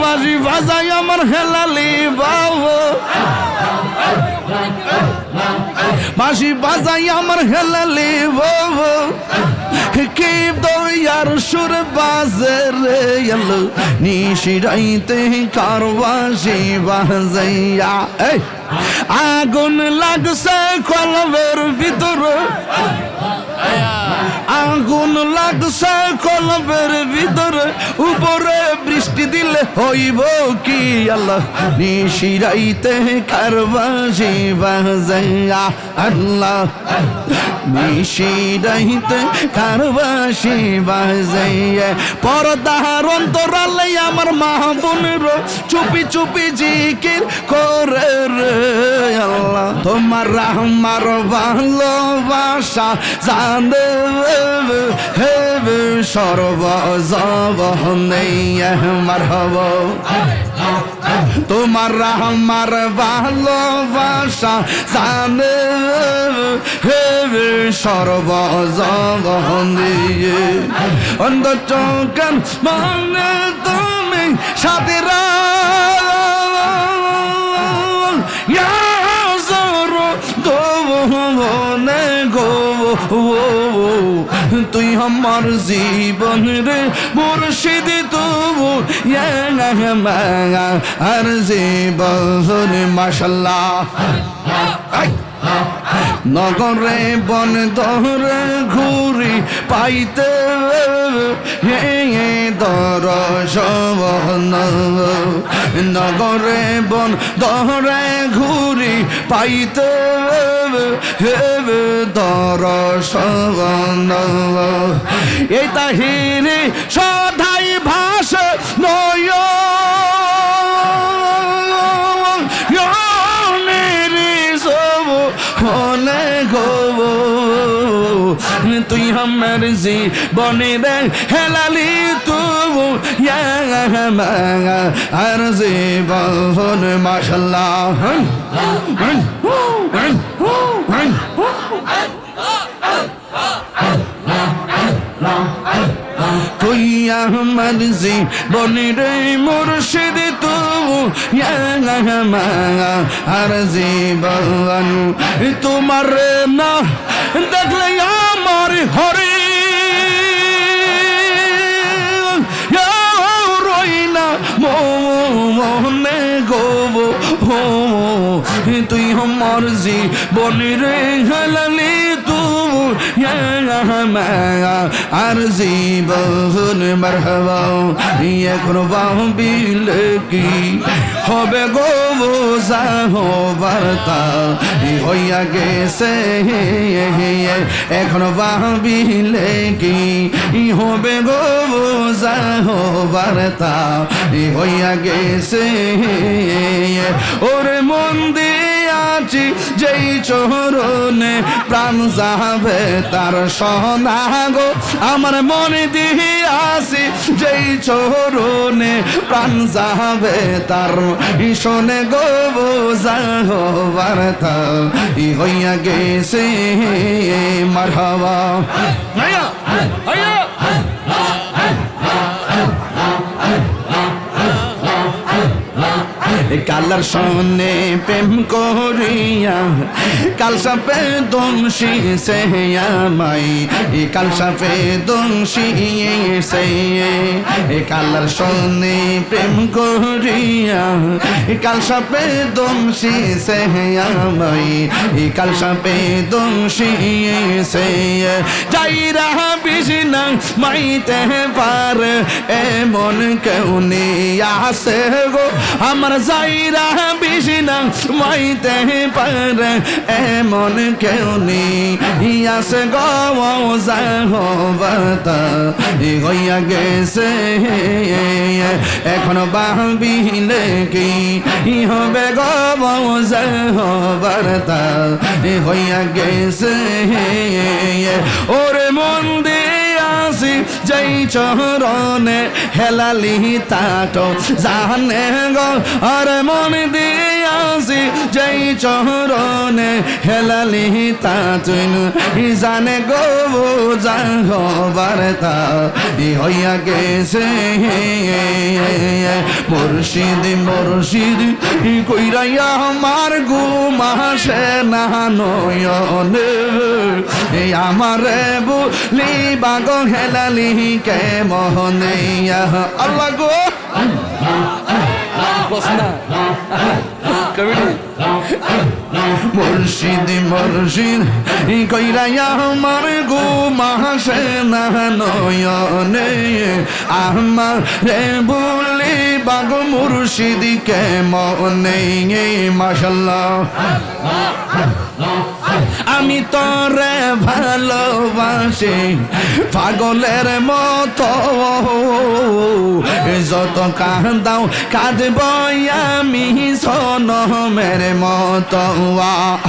বাঁশি বাজাই আমার হেলালি বাবু বাঁশি বাজাই আমার হেলালি বাবু কি দয়ার সুর বাজে রে এলো নিশিরাইতে কার বাঁশি বাজাইয়া আগুন লাগছে কলবের ভিতরে আগুন লাগছে কলবের ভিতরে উপরে বৃষ্টি দিলে হইব কি আল্লাহ নিশিরাইতে কার বাঁশি বাজাইয়া আল্লাহ নিশিরাইতে কার বাঁশি বাজাইয়া পর্দার অন্তরালে আমার মা বোনের চুপি চুপি জিকির করে রে আল্লাহ তোমার আমার ভালোবাসা জানে হেবে সর্বজবনে মারহাবা তোমার আমার ভালোবাসা জানে হেবে সর্বজবনে অন্ধ চোখের মানে তুমি সাথীরা তুই আমার জীবন রে মুর্শিদ তবু আর জীবন মাশাল্লাহ নগরে বন দরে ঘুরি পাইতে দর্শন নগরে বন দরে ঘুরি পাইতে দর্শন এই তাহিরি সদাই ভাষ নয় হলে গো তুই আমার জীবনে রে হেলালি তবু আর জীবন মাশাল্লাহ তুই আমার জীবনে রে মুর্শিদ তবু আর জীবন তোমার না দেখলে আমার হরি রই না মনে গো তুই আমার জীবনে রে হেলালি তবু আর জীবন মারহাবা এখন বাবিলে কি হবে গো বোঝা বার্তা হইয়া গেছে এখন বাবিলে কি হবে গো বোঝা বার্তা হইয়া গেছে ওরে মন দিয়াছি যেই চরণে প্রাণ যাবে তার সোনা গো আমার মনে দিয়াছি যেই চরণে প্রাণ যাবে তার শোনে গো বোঝা বার্তা হইয়া গেছে মারহাবা কালার সনে প্রেম করিয়া কাল সাপে দোষী সে আমাই কাল সাপে দোষী সে কালার সনে প্রেম করিয়া কাল সাপে দোষী সে আমাই কাল সাপে দোষী সে যাইরা বিষ্ণু মাইতে পারে এমন কেউ নেই আসে গো আমার যাইরা বিষ্ণু মাইতে পারে এমন কেউ নেই আসে গো বাতা হইয়া গেছে এখন ভাবিলে কি হবে গো বাতা হইয়া গেছে ওরে মন দিয়াছি যেই চরণে হেলালি তাটো জানে গো আর মন দিয়ে আসি যেই চরণে হেলালি তা চৈন জানে গো যাহবার তা হইয়া গেছে মুর্শিদ মুর্শিদ কইরাইয়া আমার ঘুমাসে না নয়নে আমারে বলি বাগ হেলালি কে মোহনে আল্লাহ গো মুর্শিদ মুর্শিদ কইরাইয়া আমার ঘুমাসে না নয়নে আমারে বলি বাগ মুর্শিদ কে মনে মাশাআল্লাহ আমি তোরে ভালোবাসি পাগলের মতো যত কাঁদাও কাঁদব আমি সনমের মতো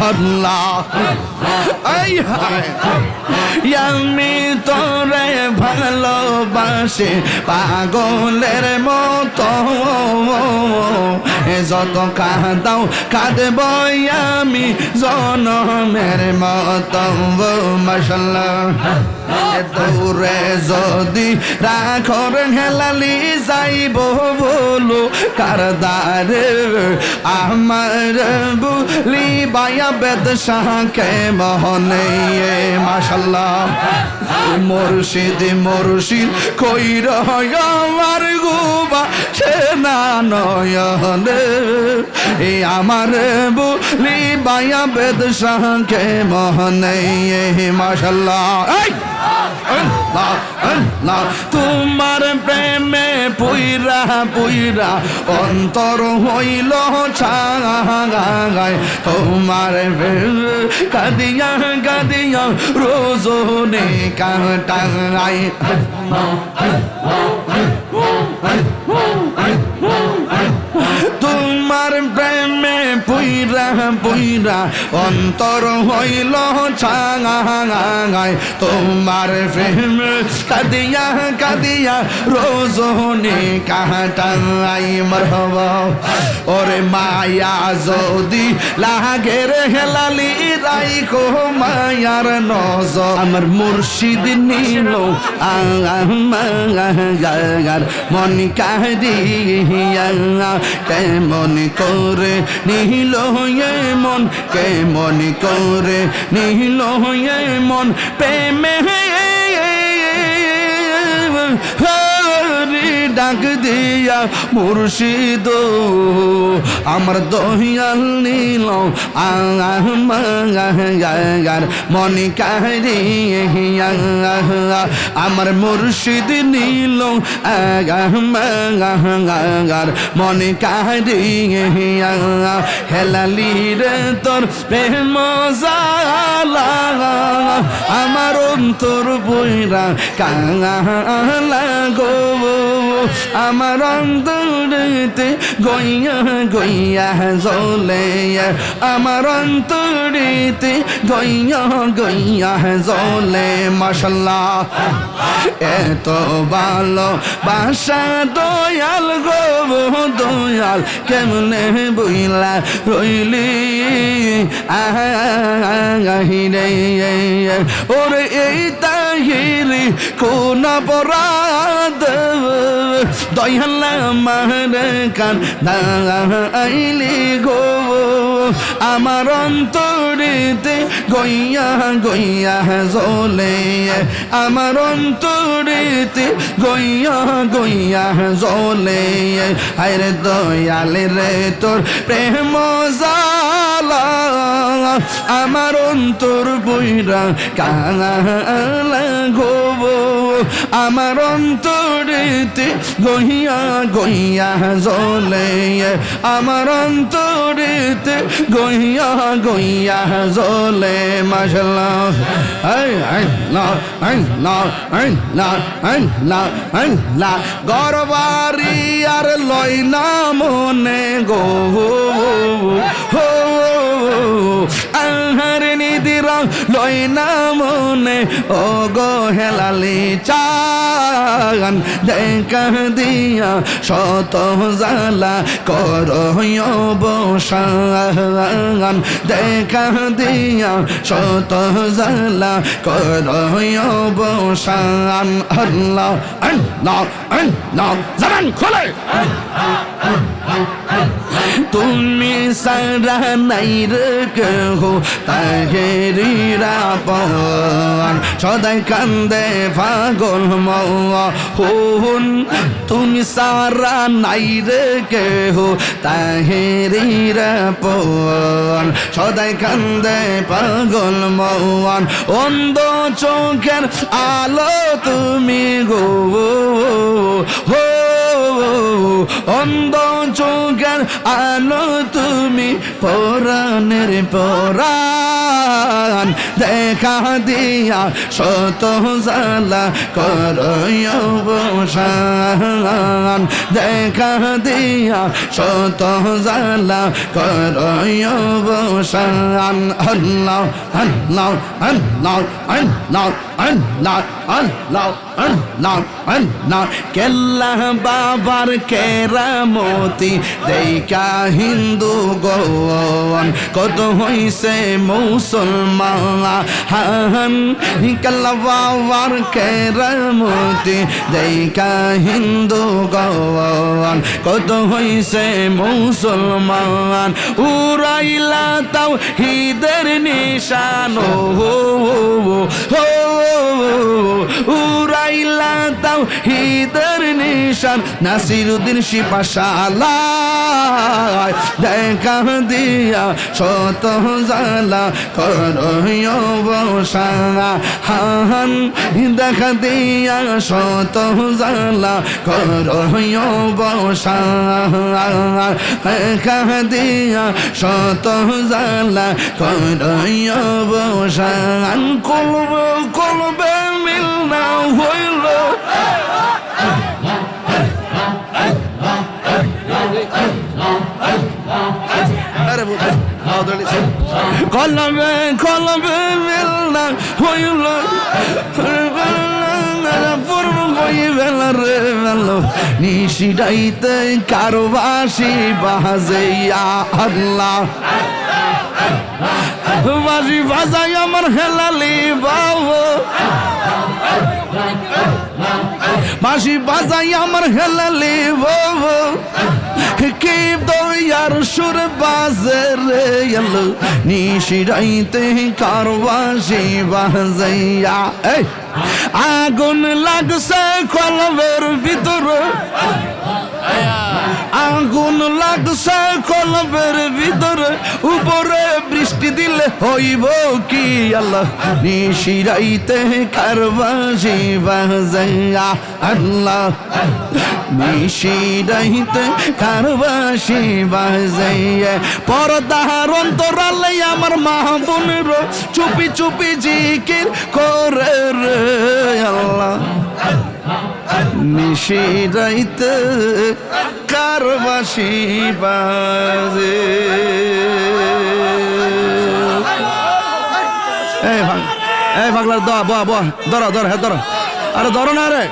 আল্লাহ আমি তোরে ভালোবাসি পাগলের মতো যত কাঁদাও কাঁদব আমি জনমের মতো মাশাআল্লাহ দৌড়ে যদি রাখর হেলালি যাইব বলো কারদারে আমার বুলি বায়া বেদ শাহকে মহনে মাশাআল্লাহ মুর্শিদ মুর্শিদ কইর আমার গুবা সে না নয়নে আমার বুলি বায়া বেদ শাহকে মহনে মাশাআল্লাহ তোমার প্রেমে পুইরা পুইরা অন্তর হইল ছাগায় তোমার কাঁদিয়া কাঁদিয়া রোজনে কাটাই তোমার প্রেমে পুইরা পুইরা অন্তর হইল ছাগায় তোমার প্রেম কাঁদিয়া কাঁদিয়া রোজনে কাটাই মারহাবা ওরে মায়া যদি লাগে রে হেলালি রাইখো মায়ার নজর আমার মুর্শিদ নিল আমার মন কাঁদিয়া কেমন করে নিল মন কেমন করে নিল মন প্রেমে ডাক দিয়া মুর্শিদ আমার দহিয়াল নীল আমার মন কাহিয়া আমার মুর্শিদ নীল আমার মন কাহিয়া হেলালি রে তোর প্রেম জালা আমার অন্তর বইরা কাঙালা গো আমার অন্তরেতে গইয়া গইয়া জ্বলে আমার অন্তরেতে গইয়া গইয়া জ্বলে মাশাআল্লাহ এত ভালো বাসা দয়াল গো দয়াল কেমনে বইলা রইলি আহিরে ওরে এই তাহিরি কোন অপরাধ দয়াল আমার কান দাইলি গো আমার অন্তরেতে গইয়া গইয়া জ্বলে আমার অন্তরেতে গইয়া গইয়া জ্বলে আরে দয়াল রে তোর প্রেম জালা আমার অন্তর বইরা কাঙালা গো আমার অন্তরেতে গইয়া গইয়া জ্বলে আমার অন্তরেতে গইয়া গইয়া জ্বলে মাশাআল্লাহ গরবারি আর লই না মনে গো আহার নিদিরা লই না মনে ও গো হেলালি চা দেখা দিয়া শত জ্বালা করো অবসান দেখা দিয়া শত জ্বালা করো অবসান আল্লাহ আল্লাহ আল্লাহ জবান খোলে তুমি সারা নাই রে কেহ তাহেরিরা পন সদাই কান্দে পাগল মন তুমি সারা নাই রে কেহ তাহেরিরা পন সদাই কান্দে পাগল মন অন্ধ চোখের আলো তুমি গো হো অন্ধ চোখের আলো তুমি পরাণের পরাণ দেখা দিয়া শত জ্বালা করো অবসান দেখা দিয়া শত জ্বালা করো অবসান আল্লাহ আল্লাহ আল্লাহ আল্লাহ আল্লাহ আল্লাহ আল্লাহ আল্লাহ কেল্লা বাবার কেরামতি দেখা হিন্দু গন কত হইছে মুসলমান কেল্লা বাবার কেরামতি দেখা হিন্দু গন কত হইছে মুসলমান উড়াইলা তাও হিদের নিশান উড়াইলা তাও হিদের নিশান নাসিরুদ্দিন শিপাশালায় দেখা দিয়া শত জ্বালা করো অবসান দেখা দিয়া শত জ্বালা করো অবসান দেখা দিয়া শত জ্বালা করো অবসান কলবে কলবে মিল না হইল কলবে কলবে মিল না হইল পূর্ব হইবেল রে নিশিডাইতে কারবাসি বাজাইয়া আল্লাহ বাজি বাজাই আমার হেলালি বাবু বাঁশি বাজাই আমার হেলালি বাবু কে দয়ার সুর বাজে রে এলো নিশিরাইতে কারবাসি বাজাইয়া আগুন লাগছে কলবের ভিতরে আগুন লাগছে কলবের ভিতরে উপরে বৃষ্টি দিলে হইব কি আল্লাহ নিশিরাইতে কারবাসি বাজাইয়া আল্লাহ নিশিরাইতে কারবাসি বাজাইয়া পর্দার অন্তরালে আমার মা বোনের চুপি চুপি জিকির করে রে আল্লাহ নিশিরাইতে কারবাসি বাজে এই পাগলার দা বয়া বয়া ধরো ধরো হ্যাঁ ধরো আরে ধরো না রে